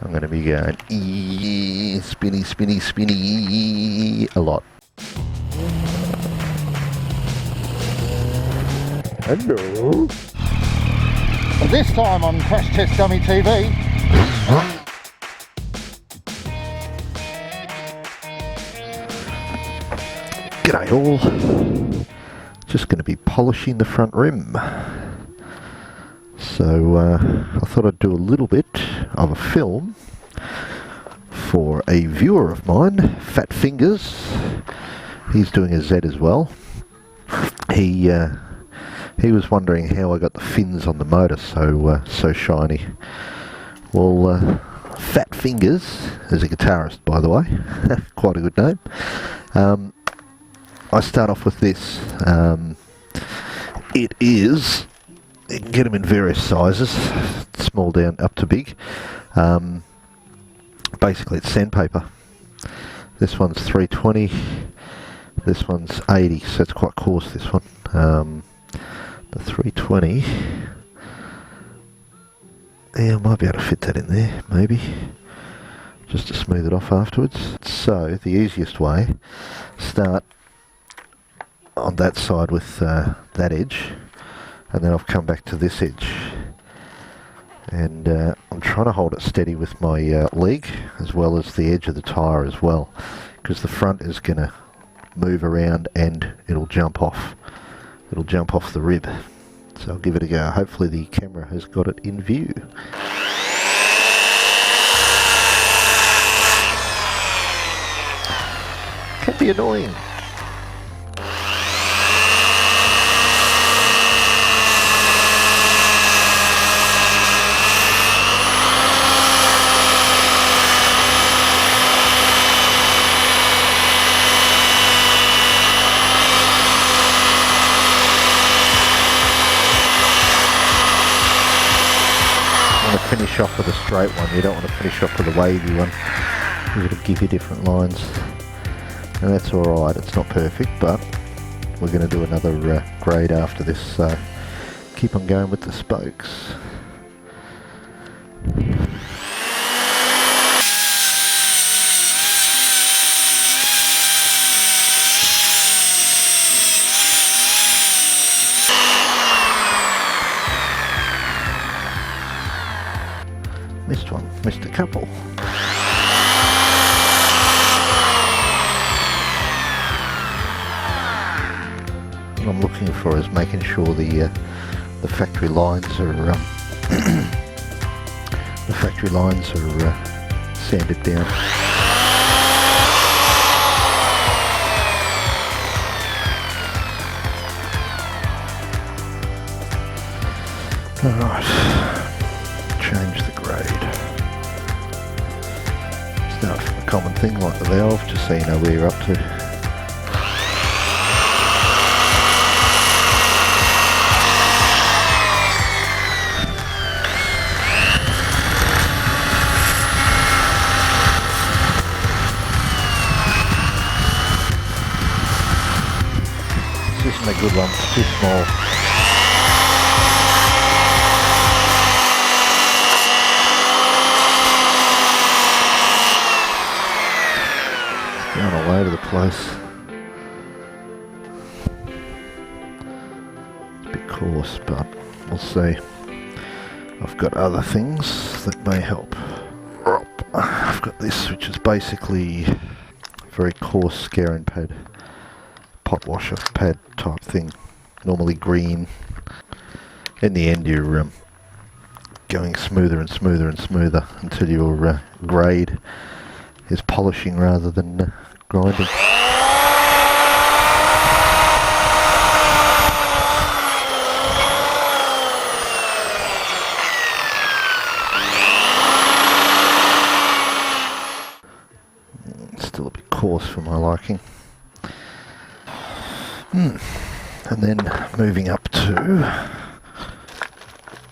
I'm going to be going spinny, spinny, spinny a lot. Hello. This time on Crash Test Dummy TV. G'day all. Just going to be polishing the front rim. So I thought I'd do a little bit of a film for a viewer of mine, Fat Fingers. He's doing a Z as well. He was wondering how I got the fins on the motor so shiny. Well, Fat Fingers is a guitarist, by the way. Quite a good name. I start off with this. It is, you can get them in various sizes, small down up to big. Basically it's sandpaper. This one's 320, this one's 80, so it's quite coarse, this one. The 320, yeah, I might be able to fit that in there, maybe, just to smooth it off afterwards. So the easiest way, start on that side with that edge, and then I've come back to this edge, and I'm trying to hold it steady with my leg as well as the edge of the tyre as well, because the front is going to move around and it'll jump off the rib. So I'll give it a go. Hopefully the camera has got it in view. Can be annoying. Finish off with a straight one, you don't want to finish off with a wavy one. You've got to give you different lines, and that's alright, it's not perfect, but we're going to do another grade after this, so keep on going with the spokes. Missed one, missed a couple. What I'm looking for is making sure the factory lines are sanded down. All right. Change the grade. Start from a common thing like the valve, just so you know where you're up to. This isn't a good one, it's too small. Going all over the place. It's a bit coarse, but we'll see. I've got other things that may help. I've got this, which is basically a very coarse scouring pad, pot washer pad type thing, normally green. In the end you're going smoother and smoother and smoother until your grade is polishing rather than grinding. Still a bit coarse for my liking. And then moving up to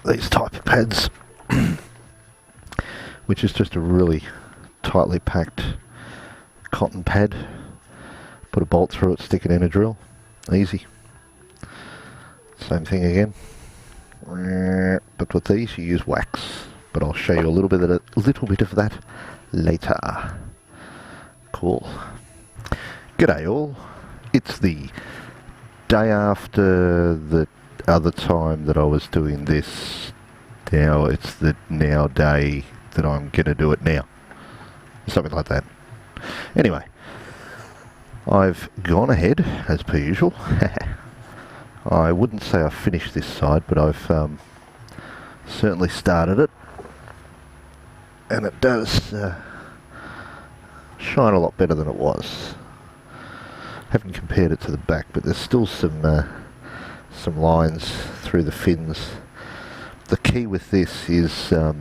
these type of pads, which is just a really tightly packed cotton pad. Put a bolt through it, stick it in a drill. Easy. Same thing again. But with these you use wax. but I'll show you a little bit of that later. Cool. G'day all. It's the day after the other time that I was doing this. Now it's the now day that I'm going to do it now. Something like that. Anyway, I've gone ahead, as per usual. I wouldn't say I've finished this side, but I've certainly started it. And it does shine a lot better than it was. Haven't compared it to the back, but there's still some lines through the fins. The key with this is you're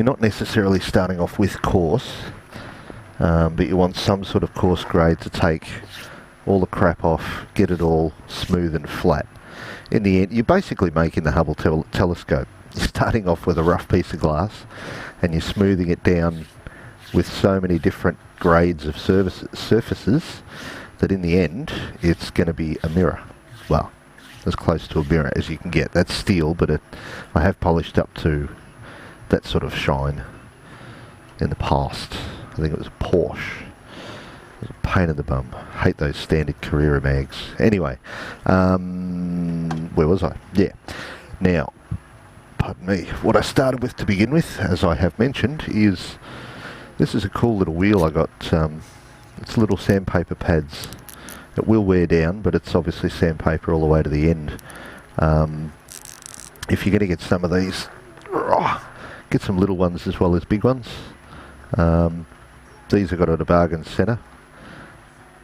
not necessarily starting off with coarse, but you want some sort of coarse grade to take all the crap off, get it all smooth and flat. In the end, you're basically making the Hubble telescope. You're starting off with a rough piece of glass and you're smoothing it down with so many different grades of surfaces that in the end it's going to be a mirror. Well, as close to a mirror as you can get. That's steel, but I have polished up to that sort of shine in the past. I think it was a Porsche. It was a pain in the bum. Hate those standard Carrera mags. Anyway, where was I? Yeah. Now, pardon me. What I started with to begin with, as I have mentioned, is this is a cool little wheel I got. It's little sandpaper pads. It will wear down, but it's obviously sandpaper all the way to the end. If you're going to get some of these, get some little ones as well as big ones. These I got at a bargain centre.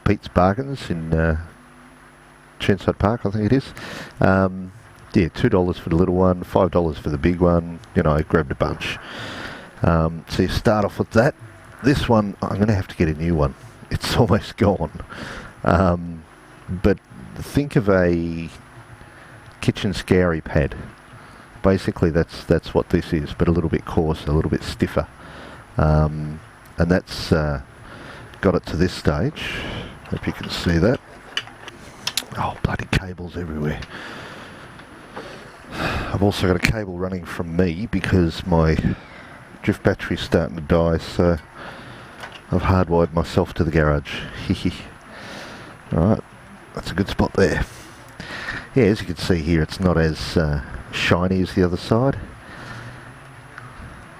Pete's Bargains in Chenside Park, I think it is. Yeah, $2 for the little one, $5 for the big one. You know, I grabbed a bunch. So you start off with that. This one, I'm going to have to get a new one. It's almost gone. But think of a kitchen scouring pad. Basically, that's what this is, but a little bit coarser, a little bit stiffer. And that's got it to this stage. Hope you can see that. Oh, bloody cables everywhere. I've also got a cable running from me because my drift battery's starting to die, so I've hardwired myself to the garage. Alright, that's a good spot there. Yeah, as you can see here, it's not as shiny as the other side.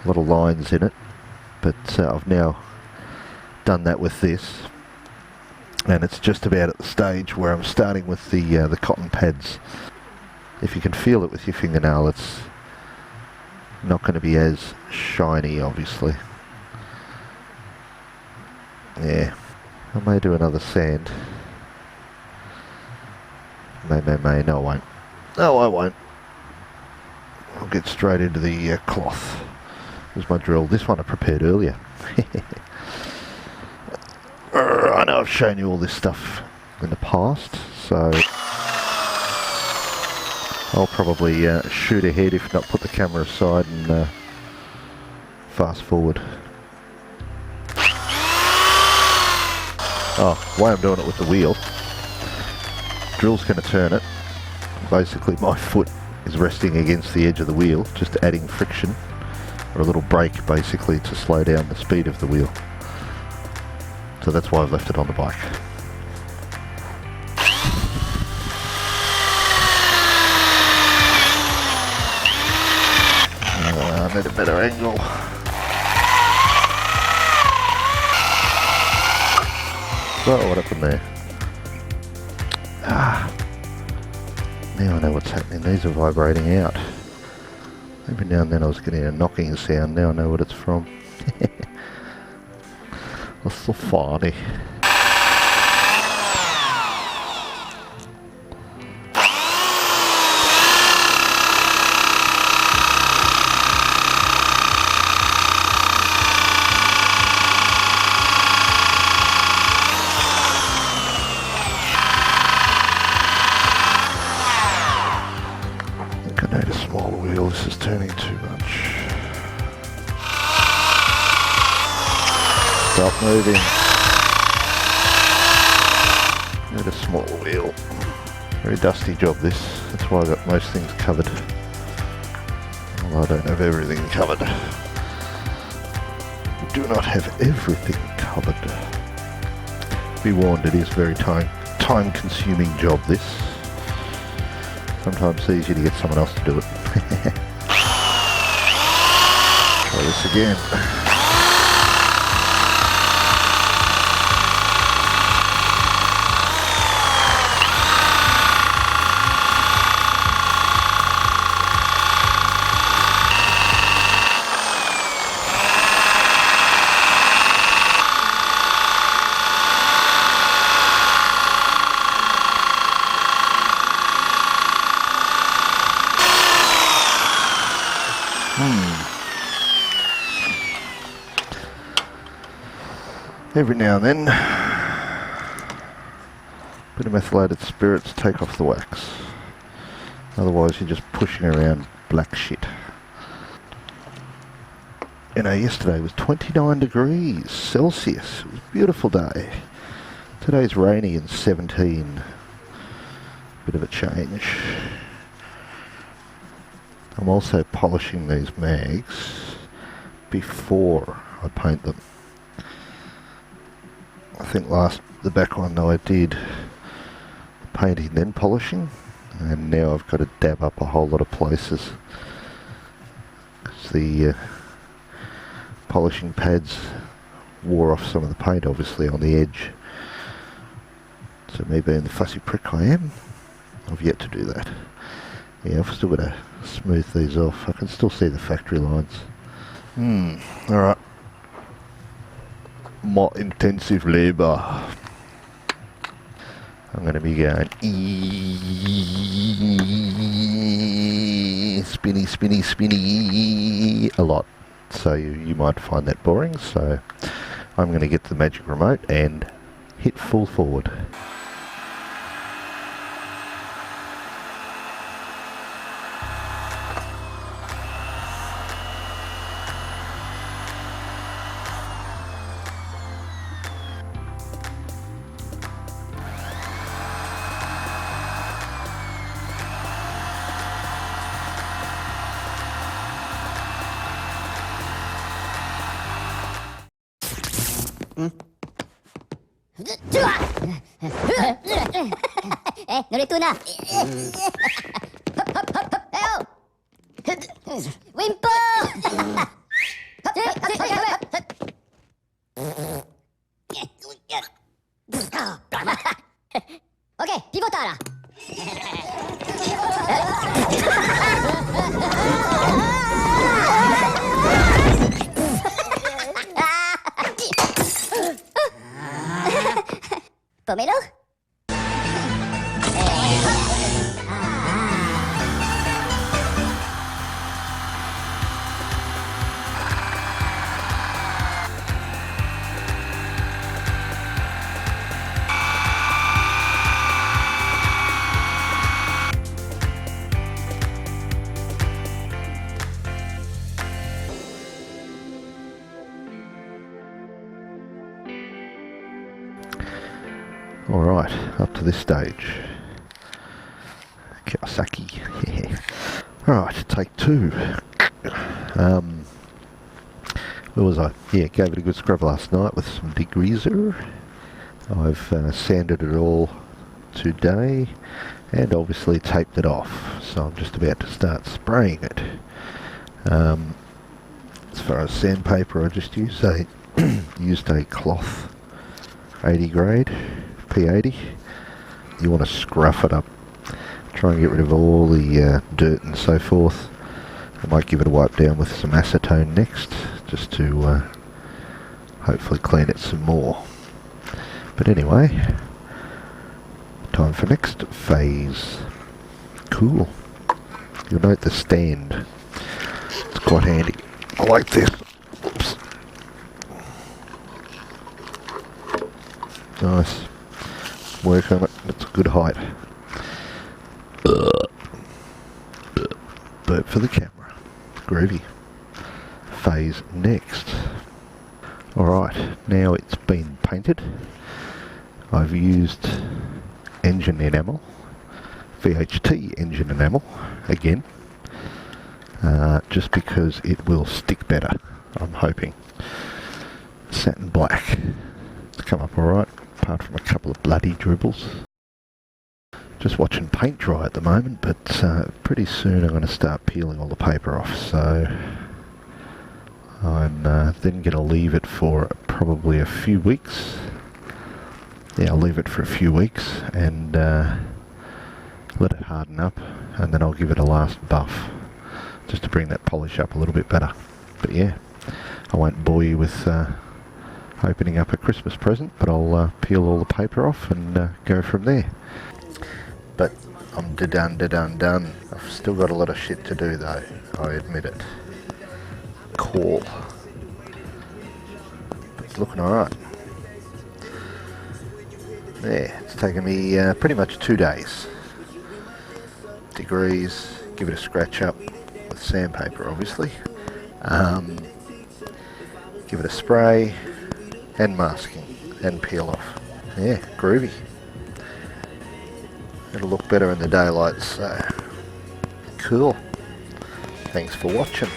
A lot of lines in it, but I've now done that with this, and it's just about at the stage where I'm starting with the cotton pads. If you can feel it with your fingernail, it's not going to be as shiny, obviously. Yeah, I may do another sand. May. No, I won't. No, I won't. I'll get straight into the cloth. Here's my drill. This one I prepared earlier. I know I've shown you all this stuff in the past, so I'll probably shoot ahead, if not put the camera aside and fast forward. Oh, the way I'm doing it with the wheel, drill's going to turn it. Basically my foot is resting against the edge of the wheel, just adding friction, or a little brake basically to slow down the speed of the wheel. So that's why I've left it on the bike. I need a better angle. Oh, what happened there? Now I know what's happening. These are vibrating out. Every now and then I was getting a knocking sound. Now I know what it's from. That's so funny. I need a smaller wheel, this is turning too much. Stop moving. Need a smaller wheel. Very dusty job this, that's why I got most things covered. I don't have everything covered. Do not have everything covered. Be warned, it is a very time-consuming job, this. Sometimes it's easier to get someone else to do it. Try this again. Every now and then, a bit of methylated spirits take off the wax. Otherwise you're just pushing around black shit. You know, yesterday was 29 degrees Celsius. It was a beautiful day. Today's rainy and 17. Bit of a change. I'm also polishing these mags before I paint them. I think the back one though I did painting then polishing, and now I've got to dab up a whole lot of places because the polishing pads wore off some of the paint obviously on the edge. So me being the fussy prick I am, I've yet to do that. Yeah, I've still got to smooth these off. I can still see the factory lines. Alright. More intensive labour. I'm going to be going spinny, spinny, spinny a lot. So you might find that boring. So I'm going to get the magic remote and hit full forward. Narito na. Wimpo! Okay, pivotara. Pomelo? Alright, up to this stage. Kawasaki. Alright, take two. Where was I? Yeah, gave it a good scrub last night with some degreaser. I've sanded it all today and obviously taped it off. So I'm just about to start spraying it. As far as sandpaper, I just used a cloth 80 grade. P80. You want to scruff it up, try and get rid of all the dirt and so forth. I might give it a wipe down with some acetone next, just to hopefully clean it some more. But anyway, time for next phase. Cool. You'll note the stand. It's quite handy. I like this. Oops. Nice. Work on it. It's a good height. Burp for the camera. Groovy. Phase next. Alright, now it's been painted. I've used engine enamel. VHT engine enamel again. just because it will stick better, I'm hoping. Satin black. It's come up alright, apart from a couple of bloody dribbles. Just watching paint dry at the moment, but pretty soon I'm going to start peeling all the paper off, so I'm then going to leave it for probably a few weeks. Yeah, I'll leave it for a few weeks and let it harden up, and then I'll give it a last buff just to bring that polish up a little bit better. But yeah, I won't bore you with opening up a Christmas present, but I'll peel all the paper off and go from there. But I'm done. I've still got a lot of shit to do though, I admit it. Cool. It's looking alright. Yeah, it's taken me pretty much 2 days. Degrees, give it a scratch up with sandpaper obviously. Give it a spray and masking and peel off. Yeah, groovy. It'll look better in the daylight, so cool. Thanks for watching.